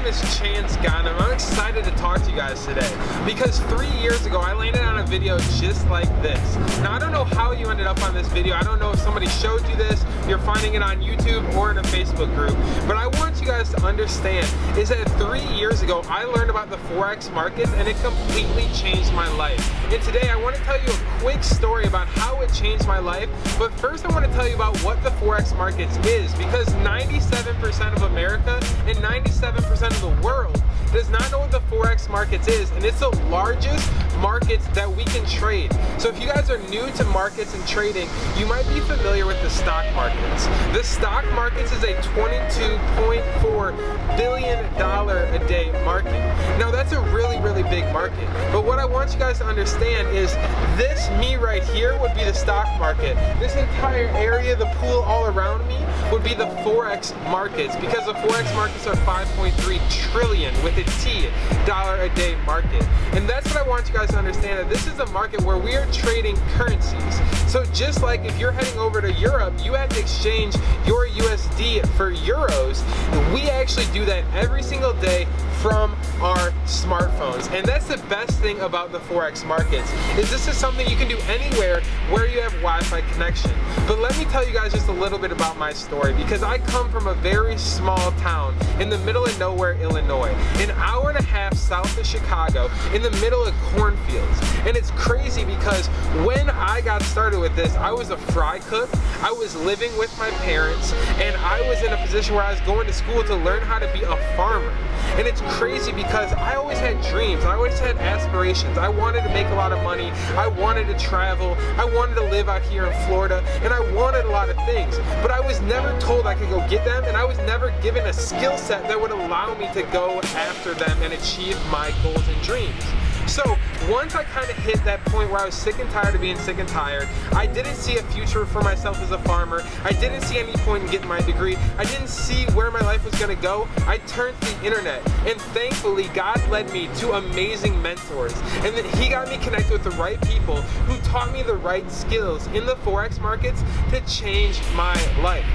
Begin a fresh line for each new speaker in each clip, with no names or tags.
name is Chance Ghana. I'm excited to talk to you guys today because 3 years ago I landed on a video just like this. Now I don't know how you ended up on this video. I don't know if somebody showed you this, you're finding it on YouTube or in a Facebook group, but I want you guys to understand is that 3 years ago I learned about the Forex markets and it completely changed my life. And today I want to tell you a quick story about how it changed my life, but first I want to tell you about what the Forex markets is, because 97% of America and 97% of the world does not know what the Forex markets is, and it's the largest markets that we can trade. So if you guys are new to markets and trading, you might be familiar with the stock markets. The stock markets is a $22.4 billion a day market. Now that's a really, really big market. But what I want you guys to understand is this, me right here, would be the stock market. This entire area, the pool all around me, would be the Forex markets, because the Forex markets are 5.3 trillion with a T dollar a day market. And that's what I want you guys to understand, that this is a market where we are trading currencies. So just like if you're heading over to Europe, you have to exchange your USD for euros. We actually do that every single day from our smartphones. And that's the best thing about the Forex markets, is this is something you can do anywhere where you have Wi-Fi connection. But let me tell you guys just a little bit about my story, because I come from a very small town in the middle of nowhere, Illinois, an hour and a half south of Chicago, in the middle of cornfields. And it's crazy because when I got started with this, I was a fry cook, I was living with my parents, and I was in a position where I was going to school to learn how to be a farmer. And it's crazy because I always had dreams, I always had aspirations. I wanted to make a lot of money, I wanted to travel, I wanted to live out here in Florida, and I wanted a lot of things. But I was never told I could go get them, and I was never given a skill set that would allow me to go after them and achieve my goals and dreams. So once I kind of hit that point where I was sick and tired of being sick and tired, I didn't see a future for myself as a farmer, I didn't see any point in getting my degree, I didn't see where my life was going to go, I turned to the internet, and thankfully God led me to amazing mentors, and then He got me connected with the right people who taught me the right skills in the Forex markets to change my life.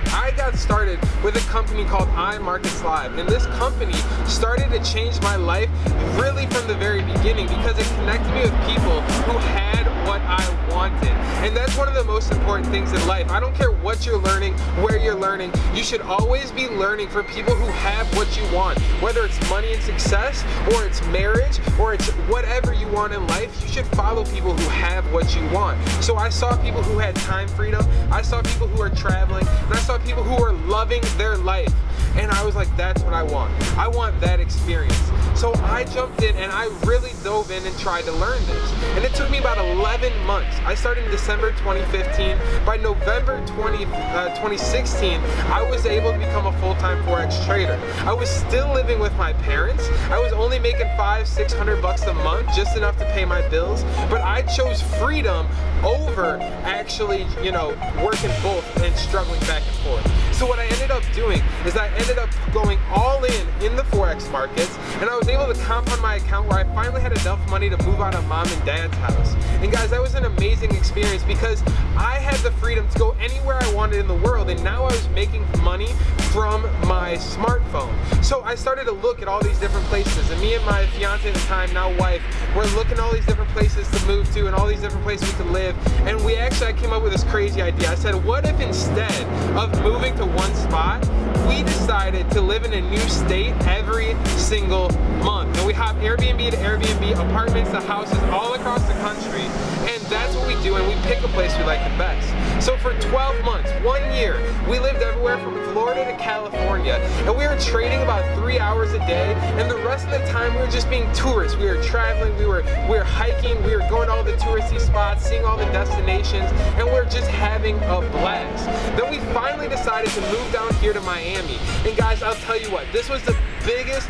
I got started with a company called iMarkets Live, and this company started to change my life really from the very beginning, because it connected me with people who had what I wanted. And that's one of the most important things in life. I don't care what you're learning, where you're learning, you should always be learning from people who have what you want. Whether it's money and success, or it's marriage, or it's whatever you want in life, you should follow people who have what you want. So I saw people who had time freedom, I saw people who are traveling, and I saw people who are loving their life. And I was like, that's what I want. I want that experience. So I jumped in and I really dove in and tried to learn this. And it took me about 11 months. I started in December 2015. By November 2016, I was able to become a full-time Forex trader. I was still living with my parents. I was only making $500-600 a month, just enough to pay my bills. But I chose freedom over actually, you know, working both and struggling back and forth. So what I ended up doing is I ended up going all in the Forex markets, and I was able to compound my account where I finally had enough money to move out of mom and dad's house. And guys, that was an amazing experience because I had the freedom to go anywhere I wanted in the world, and now I was making money from my smartphone. So I started to look at all these different places, and me and my fiance at the time, now wife, were looking at all these different places to move to and all these different places we could live. And I came up with this crazy idea. I said, what if instead of moving to one spot, we decided to live in a new state every single month? And we hop Airbnb to Airbnb, apartments to houses all across the country. And that's what we do, and we pick a place we like the best. So for 12 months, 1 year, we lived everywhere from Florida to California, and we were trading about 3 hours a day, and the rest of the time we were just being tourists. We were traveling, we were hiking, we were going to all the touristy spots, seeing all the destinations, and we were just having a blast. Then we finally decided to move down here to Miami, and guys, I'll tell you what, this was the biggest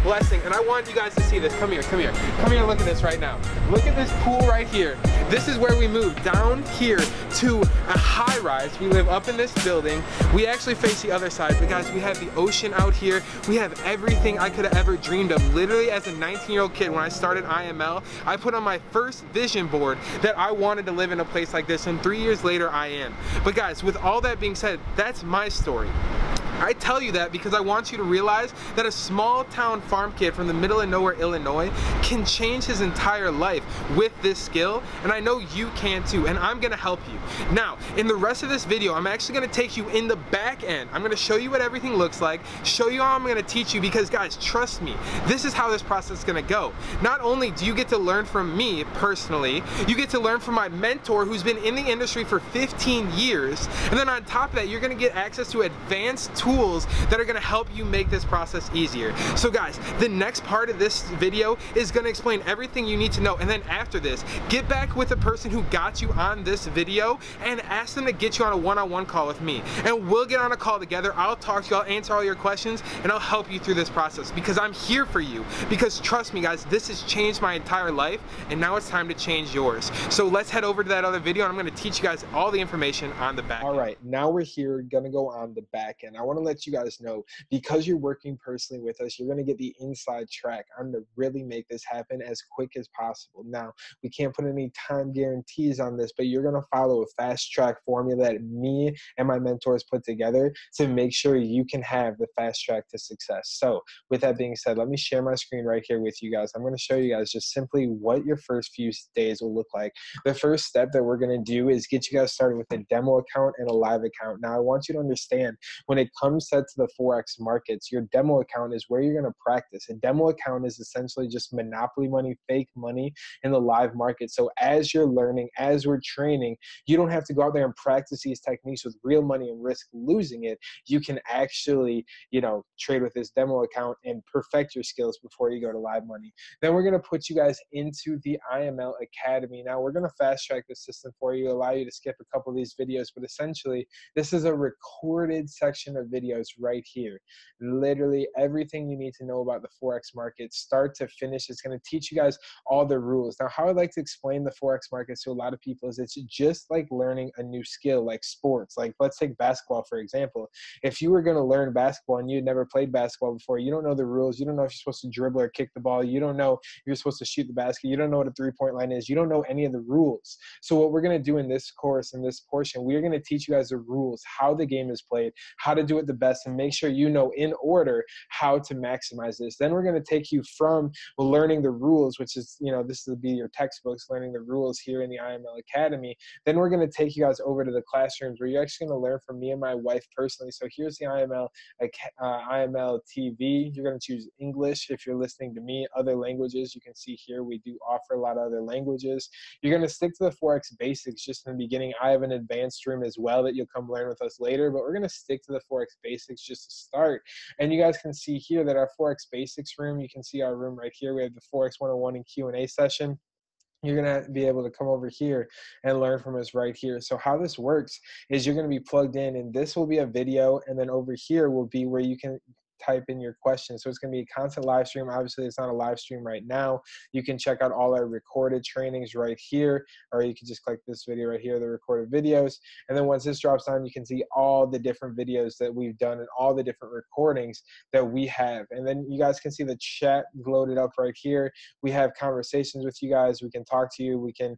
blessing, and I want you guys to see this. Come here, come here, come here, look at this right now. Look at this pool right here. This is where we moved, down here to a high rise. We live up in this building. We actually face the other side, but guys, we have the ocean out here. We have everything I could have ever dreamed of. Literally, as a 19-year-old kid, when I started IML, I put on my first vision board that I wanted to live in a place like this, and 3 years later, I am. But guys, with all that being said, that's my story. I tell you that because I want you to realize that a small town farm kid from the middle of nowhere, Illinois, can change his entire life with this skill, and I know you can too, and I'm gonna help you. Now, in the rest of this video, I'm actually gonna take you in the back end. I'm gonna show you what everything looks like, show you how I'm gonna teach you, because guys, trust me, this is how this process is gonna go. Not only do you get to learn from me personally, you get to learn from my mentor who's been in the industry for 15 years, and then on top of that, you're gonna get access to advanced tools that are gonna help you make this process easier. So guys, the next part of this video is gonna explain everything you need to know, and then after this, get back with the person who got you on this video and ask them to get you on a one-on-one call with me, and we'll get on a call together. I'll talk to you, I'll answer all your questions, and I'll help you through this process because I'm here for you. Because trust me guys, this has changed my entire life, and now it's time to change yours. So let's head over to that other video, and I'm gonna teach you guys all the information on the back end.
All right, now we're here, gonna go on the back end. I wanna let you guys know, because you're working personally with us, you're gonna get the inside track. I'm gonna really make this happen as quick as possible. Now, we can't put any time guarantees on this, but you're gonna follow a fast track formula that me and my mentors put together to make sure you can have the fast track to success. So with that being said, let me share my screen right here with you guys. I'm gonna show you guys just simply what your first few days will look like. The first step that we're gonna do is get you guys started with a demo account and a live account. Now, I want you to understand, when it comes to the Forex markets, your demo account is where you're gonna practice. A demo account is essentially just monopoly money, fake money in the live market. So as you're learning, as we're training, you don't have to go out there and practice these techniques with real money and risk losing it. You can actually, trade with this demo account and perfect your skills before you go to live money. Then we're gonna put you guys into the IML Academy. Now, we're gonna fast track the system for you, allow you to skip a couple of these videos, but essentially, this is a recorded section of videos right here. Literally everything you need to know about the Forex market, start to finish. It's gonna teach you guys all the rules. Now, how I like to explain the Forex market to a lot of people is it's just like learning a new skill, like sports. Like, let's take basketball, for example. If you were gonna learn basketball and you had never played basketball before, you don't know the rules, you don't know if you're supposed to dribble or kick the ball, you don't know if you're supposed to shoot the basket, you don't know what a three-point line is, you don't know any of the rules. So what we're gonna do in this course, in this portion, we're gonna teach you guys the rules, how the game is played, how to do it the best, and make sure you know in order how to maximize this. Then we're gonna take you from learning the rules, which is, this will be your textbooks, learning the rules here in the IML Academy. Then we're gonna take you guys over to the classrooms where you're actually gonna learn from me and my wife personally. So here's the IML TV. You're gonna choose English if you're listening to me. Other languages, you can see here, we do offer a lot of other languages. You're gonna stick to the Forex basics just in the beginning. I have an advanced room as well that you'll come learn with us later, but we're gonna stick to the Forex basics just to start. And you guys can see here that our Forex basics room, you can see our room right here. We have the Forex 101 and Q&A session. You're going to be able to come over here and learn from us right here. So how this works is you're going to be plugged in, and this will be a video, and then over here will be where you can type in your questions. So it's going to be a constant live stream. Obviously, it's not a live stream right now. You can check out all our recorded trainings right here, or you can just click this video right here, the recorded videos. And then once this drops down, you can see all the different videos that we've done and all the different recordings that we have. And then you guys can see the chat loaded up right here. We have conversations with you guys. We can talk to you. We can,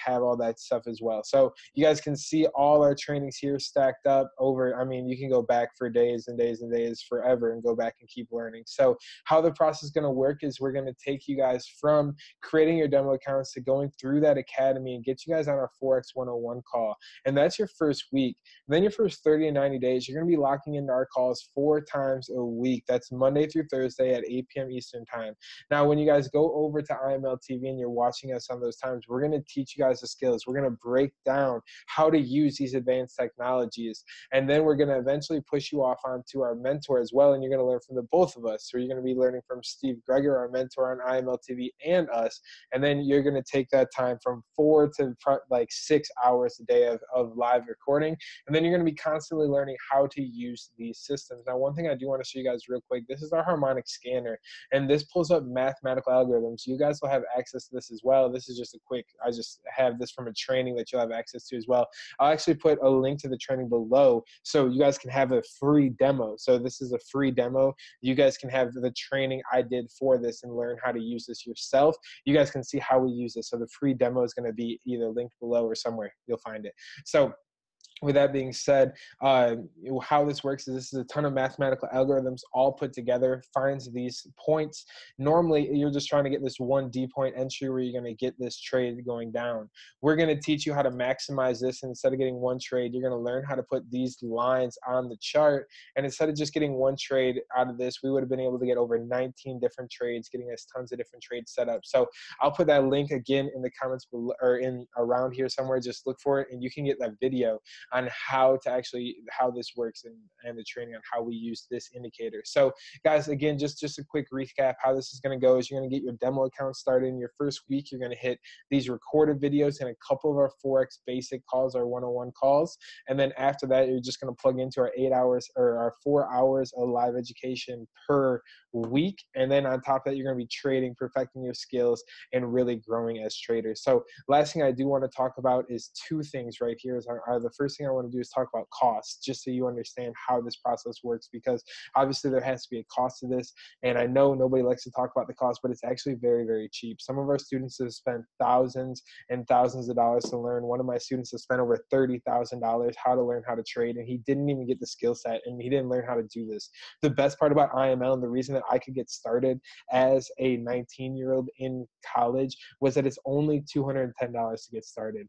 have all that stuff as well. So you guys can see all our trainings here stacked up over, you can go back for days and days and days, forever, and go back and keep learning. So how the process is going to work is we're going to take you guys from creating your demo accounts to going through that academy and get you guys on our Forex 101 call. And that's your first week. And then your first 30 to 90 days, you're going to be locking into our calls 4 times a week. That's Monday through Thursday at 8 p.m. Eastern time. Now, when you guys go over to IML TV and you're watching us on those times, we're going to teach you guys the skills. We're going to break down how to use these advanced technologies. And then we're going to eventually push you off onto our mentor as well. And you're going to learn from the both of us. So you're going to be learning from Steve Greger, our mentor on IML TV, and us. And then you're going to take that time from 4 to like 6 hours a day of live recording. And then you're going to be constantly learning how to use these systems. Now, one thing I do want to show you guys real quick, this is our Harmonic Scanner, and this pulls up mathematical algorithms. You guys will have access to this as well. This is just a quick, I just have this from a training that you'll have access to as well. I'll actually put a link to the training below so you guys can have a free demo. So this is a free demo. You guys can have the training I did for this and learn how to use this yourself. You guys can see how we use this. So the free demo is going to be either linked below or somewhere. You'll find it. So with that being said, how this works is this is a ton of mathematical algorithms all put together, finds these points. Normally, you're just trying to get this one D point entry where you're going to get this trade going down. We're going to teach you how to maximize this. And instead of getting one trade, you're going to learn how to put these lines on the chart. And instead of just getting one trade out of this, we would have been able to get over 19 different trades, getting us tons of different trades set up. So I'll put that link again in the comments below, or in around here somewhere. Just look for it, and you can get that video on how this works, and the training on how we use this indicator. So guys, again, just a quick recap. How this is going to go is you're going to get your demo account started. In your first week, you're going to hit these recorded videos and a couple of our Forex basic calls, our 101 calls. And then after that, you're just going to plug into our 8 hours or our 4 hours of live education per week. And then on top of that, you're going to be trading, perfecting your skills, and really growing as traders. So last thing I do want to talk about is two things right here. The first thing I want to do is talk about costs, just so you understand how this process works, because obviously there has to be a cost to this. And I know nobody likes to talk about the cost, but it's actually very, very cheap. Some of our students have spent thousands and thousands of dollars to learn. One of my students has spent over $30,000 how to learn how to trade, and he didn't even get the skill set, and he didn't learn how to do this. The best part about IML, and the reason that I could get started as a 19-year-old in college, was that it's only $210 to get started.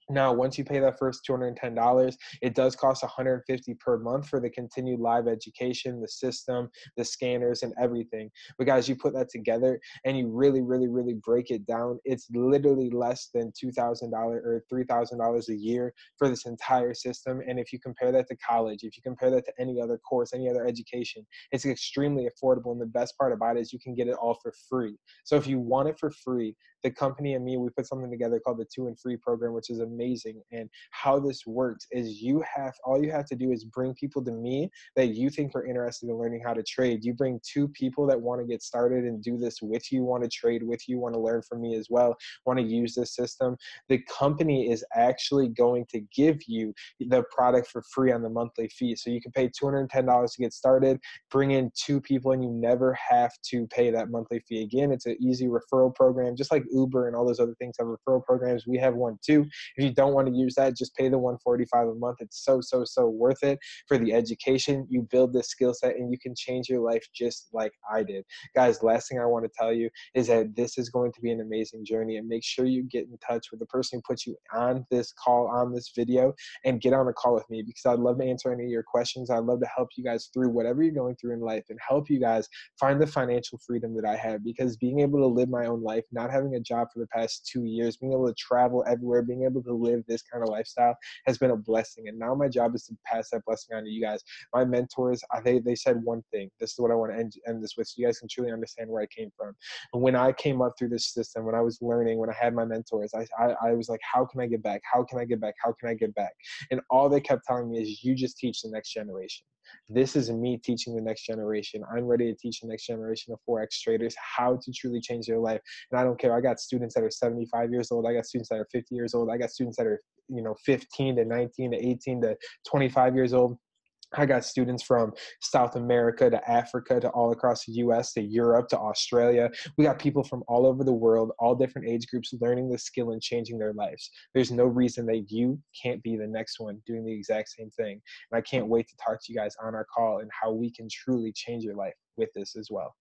Now, once you pay that first $210, it does cost $150 per month for the continued live education, the system, the scanners, and everything. But guys, you put that together and you really, really, really break it down. It's literally less than $2,000 or $3,000 a year for this entire system. And if you compare that to college, if you compare that to any other course, any other education, it's extremely affordable. And the best part about it is you can get it all for free. So if you want it for free, the company and me, we put something together called the 2 and Free program, which is amazing. And how this works is all you have to do is bring people to me that you think are interested in learning how to trade. You bring 2 people that want to get started and do this with you, want to trade with you, want to learn from me as well, want to use this system. The company is actually going to give you the product for free on the monthly fee. So you can pay $210 to get started, bring in 2 people, and you never have to pay that monthly fee again. It's an easy referral program, just like Uber and all those other things have referral programs. We have one too. If you don't want to use that, just pay the $145 a month. It's so worth it for the education. You build this skill set and you can change your life just like I did. Guys, last thing I want to tell you is that this is going to be an amazing journey, and make sure you get in touch with the person who puts you on this call, on this video, and get on a call with me, because I'd love to answer any of your questions. I'd love to help you guys through whatever you're going through in life and help you guys find the financial freedom that I have, because being able to live my own life, not having a job for the past 2 years, being able to travel everywhere, being able to live this kind of lifestyle has been a blessing. And now my job is to pass that blessing on to you guys. My mentors, they said one thing. This is what I want to end this with, so you guys can truly understand where I came from. And when I came up through this system, when I was learning, when I had my mentors, I was like, how can I get back? How can I get back? How can I get back? And all they kept telling me is, you just teach the next generation. This is me teaching the next generation. I'm ready to teach the next generation of Forex traders how to truly change their life. And I don't care. I got students that are 75 years old. I got students that are 50 years old. I got students that are 15 to 19 to 18 to 25 years old. I got students from South America to Africa to all across the US to Europe to Australia. We got people from all over the world, all different age groups, learning the skill and changing their lives. There's no reason that you can't be the next one doing the exact same thing. And I can't wait to talk to you guys on our call and how we can truly change your life with this as well.